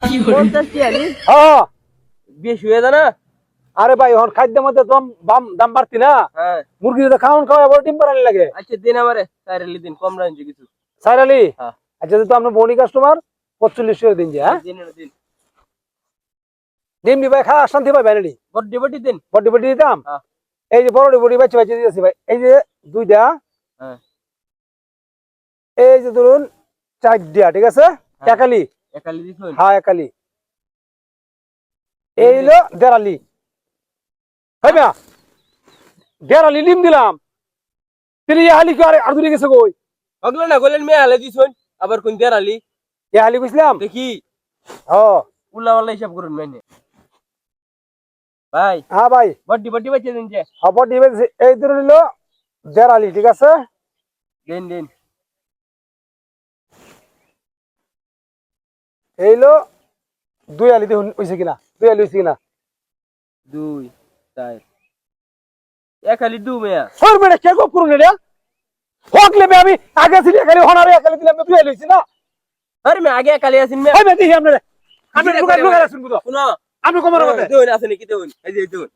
50 টাকা নি হ্যাঁ বেশি হয়ে যায় না? আরে ভাই এখন খাদ্যের মধ্যে দাম বাড়তি না হ্যাঁ মুরগি তো খাওয়ান খাওয়া বড় ডিম পাড়ানি লাগে আচ্ছা দিন আমারে চাইরালি দিন কম রাখছি কিছু। সাইর আলী হ্যাঁ আচ্ছা তো আপনার বনি কাস্টমার 45 টাকা দিন যে হ্যাঁ দিন দিন ডিম ভাই খা শান্তি ভাই বাইরে বড্ডি বড্ডি দিন। বডি বডি দিতাম হ্যাঁ এই যে বড় বডি বাচ্চা বাচ্চা দিতেছি ভাই এই যে দুইটা হ্যাঁ এই যে ধরুন 4টা ঠিক আছে হ্যাঁ। একালি একালি দিছুন হ্যাঁ একালি এই হলো দেড়ালি ভাই মিয়া দেড়ালি ডিম দিলাম তিনি হালি কি আর দূরে গেছে কই হগলো না গলেন মে আলে দিছুন আবার কোন দেরালি এ হালি বুঝলাম দেখি ও উল্লা ওয়াল্লা হিসাব করুন মাইনে ভাই হ্যাঁ ভাই বড্ডি বড্ডি বাচ্চা দিন যে খবর দিবে এই ধরুন হলো দেড়ালি ঠিক আছে দিন দিন এই হলো দুই আলি দেখুন হইছে কিনা দুই আলি হইছে কিনা 2 4 একালি দু মেয়া সর বেড়ে কে গপ করুন রে হকলে আমি আগে ছিল একালি হনারে একালি দিলাম দুই আলি হইছে না আরে মে আগে একালি আছেন মে ভাই মে দেখি আপনারে আপনি লুকার লুকার আছেন বুঝো শুনো আপনি কোমর মধ্যে দেউন আছে নাকি দেউন এই যে দেউন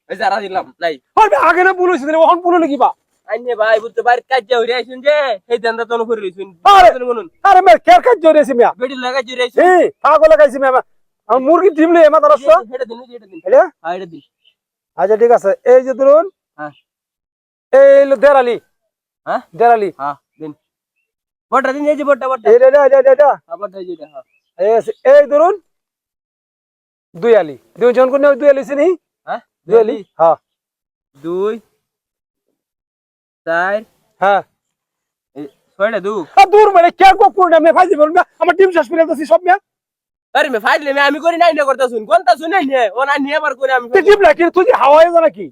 এই যারা দিলাম নাই হইবে আগে না ভুল হইছে ওহন ভুল হলো কিবা আইনে ভাই বুঝতে বাড়ি কাজ যাও রে আইছুন যে এই দান্দা তন করে লইছুন আরে শুনুন আরে মে কের কাজ জড়িয়েছি মিয়া বেডি লাগা জুরে আইছুন এই পাগল লাগাইছি মিয়া আমার মুরগি ডিম লই এমা দরছ এটা দিন এটা দিন এটা হ্যাঁ এটা দিন আচ্ছা ঠিক আছে এই যে ধরুন হ্যাঁ এই হলো দেড়ালি হ্যাঁ দেড়ালি হ্যাঁ দিন বড়টা দিন এই যে বড়টা বড়টা এটা আবার এই যেটা হ্যাঁ এই ধরুন দুই আলি দুই জন কোন দুই আলি চিনি হ্যাঁ দুই আলি হ্যাঁ 2 4 হ্যাঁ ছয়টা দু দূর মানে কে গপ করুন আমি ফাইজি বলবো আমার টিম শেষ করে দিছি সব মিয়া আরে মে ফাইলে মে আমি করি নাই না করতা শুন কোনটা শুন নাই নে ও না নিয়ে আবার করে আমি তুই টিম লাগি তুই হাওয়ায় জানা কি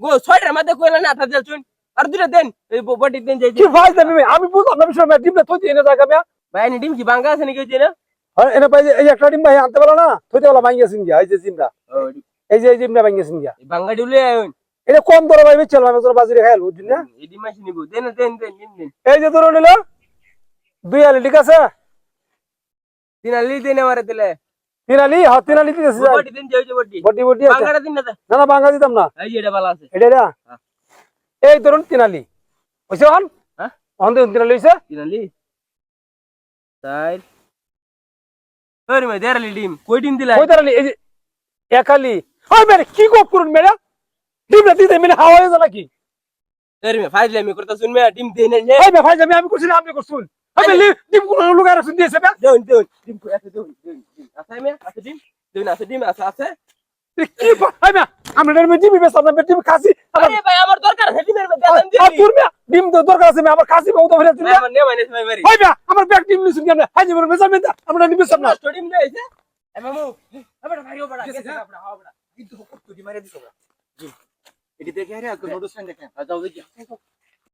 গো ছয়টার মধ্যে কইলা না আঠা দিল শুন আর দুইটা দেন এই বডি দেন যাই কি ফাইজ আমি বুঝলাম না বিষয় টিম না তুই এনে জায়গা মিয়া ভাই নি ডিম কি বাঙ্গা আছে নাকি হইছে না আর এনে পাই এই একটা টিম ভাই আনতে পারলা না তুই তো বলা ভাঙ্গিয়েছিস গিয়া এই যে জিমটা এই জিমটা ভাঙ্গিয়েছিস গিয়া বাঙ্গা ডিলে আইন এটা কম দরে ভাই চল আমি তোর বাজারে খাইল বুঝছিস না এই ডিম মাছি নিবো দেন দেন দেন দিন দিন এই যে তোর নিল দুই আলি ঠিক আছে তিন আলি দেন আমারে দিলে তিন আলি হ্যাঁ তিন আলি দিতেছি বডি দেন যাই যে বডি বডি বডি আছে বাঙ্গাটা দিন না না না ভাঙ্গা দিতাম না এই যে এটা ভালো আছে এটা এটা হ্যাঁ। এই ধরুন তিন আলি হইছে হন হ্যাঁ হন তিন আলি হইছে তিন আলি চার আরে মে দেড় আলি ডিম কই ডিম দিলা কই তারালি এই যে এক আলি ওই মেরে কি গপ করুন মেরা ডিম না দিতে মেরে হাওয়ায় জানা কি আরে মে ফাইলে আমি করতা শুন মে ডিম দেন নে এই ভাই আমি করছি না আপনি করছুন আমি ডিম কোন লোক আর শুন দিয়েছে দেন দেন ডিম কই আছে দেন দেন আছে মে আছে ডিম দেন আছে ডিম আছে আছে কি ভাই না আমরা ডিম ডিম বেশ আমরা ডিম খাসি আরে ভাই আমার দরকার আছে ডিমের মধ্যে দেন আর দিবি তোর মিয়া ডিম তো দরকার আছে আমার খাসি বহুত ধরে দিন আমার নে মানে ভাই ভাই ভাই আমার ব্যাগ ডিম নিছুন কেন হাই জীবন মেজারমেন্ট আমরা ডিম সব না ডিম দেইছে এ মামু আবার ভাই ও বড়া গেছে আপনা হাও বড়া কিন্তু কত ডিম মারে দিছো বড়া এটি দেখে আরে কোন নোটিস দেখেন যাও দেখি